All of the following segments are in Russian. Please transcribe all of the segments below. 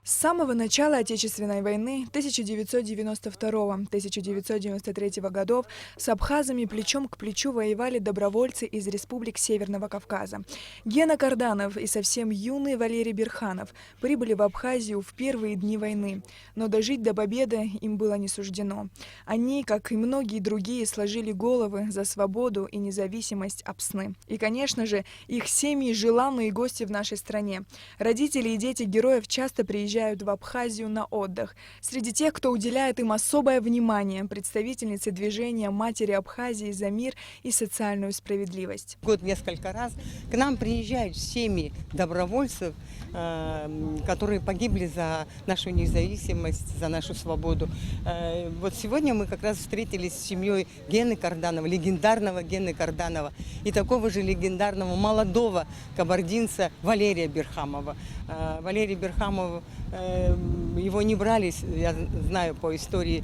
С самого начала Отечественной войны 1992-1993 годов с абхазами плечом к плечу воевали добровольцы из республик Северного Кавказа. Гена Карданов и совсем юный Валерий Берханов прибыли в Абхазию в первые дни войны, но дожить до победы им было не суждено. Они, как и многие другие, сложили головы за свободу и независимость Апсны. И, конечно же, их семьи – желанные гости в нашей стране. Родители и дети героев часто приезжают в Абхазию на отдых. Среди тех, кто уделяет им особое внимание, представительницы движения «Матери Абхазии за мир и социальную справедливость». Год несколько раз к нам приезжают семьи добровольцев, которые погибли за нашу независимость, за нашу свободу. Вот сегодня мы как раз встретились с семьей Гены Карданова, легендарного Гены Карданова, и такого же легендарного молодого кабардинца Валерия Берхамова. Валерий Берхамов, его не брали, я знаю по истории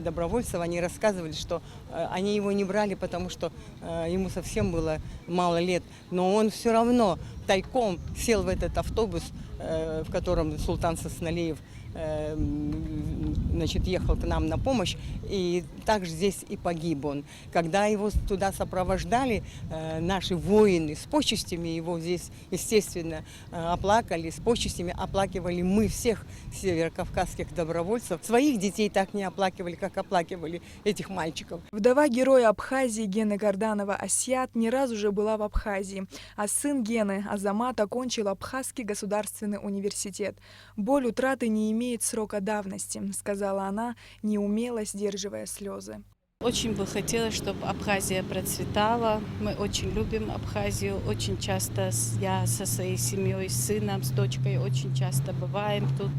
добровольцев, они рассказывали, что они его не брали, потому что ему совсем было мало лет, но он все равно тайком сел в этот автобус, в котором Султан Сасналиев ехал к нам на помощь, и также здесь и погиб он. Когда его туда сопровождали наши воины с почестями, его здесь, естественно, оплакали, с почестями оплакивали мы всех северокавказских добровольцев. Своих детей так не оплакивали, как оплакивали этих мальчиков. Вдова героя Абхазии Гены Карданова Асият не раз уже была в Абхазии, а сын Гены Азамат окончил Абхазский государственный университет. Боль утраты не имеет срока давности, сказала она, неумело сдерживая слезы. Очень бы хотелось, чтобы Абхазия процветала. Мы очень любим Абхазию. Очень часто я со своей семьей, с сыном, с дочкой очень часто бываем тут.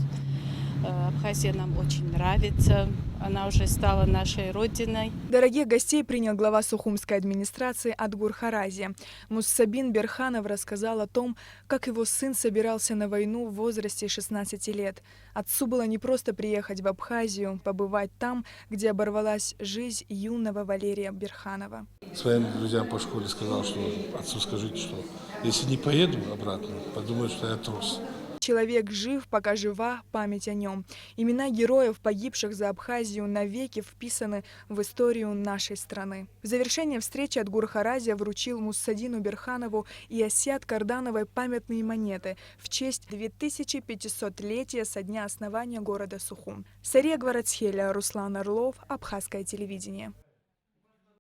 Абхазия нам очень нравится. Она уже стала нашей родиной. Дорогих гостей принял глава Сухумской администрации Адгур Харази. Муссабин Берханов рассказал о том, как его сын собирался на войну в возрасте 16 лет. Отцу было не просто приехать в Абхазию, побывать там, где оборвалась жизнь юного Валерия Берханова. Своим друзьям по школе сказал, что отцу скажите, что если не поеду обратно, подумают, что я трус. Человек жив, пока жива память о нем. Имена героев, погибших за Абхазию, навеки вписаны в историю нашей страны. В завершение встречи Адгур Харази вручил Муссадину Берханову и Асият Кардановой памятные монеты в честь 2500-летия со дня основания города Сухум. Сария Гварацхеля, Руслан Орлов, Абхазское телевидение.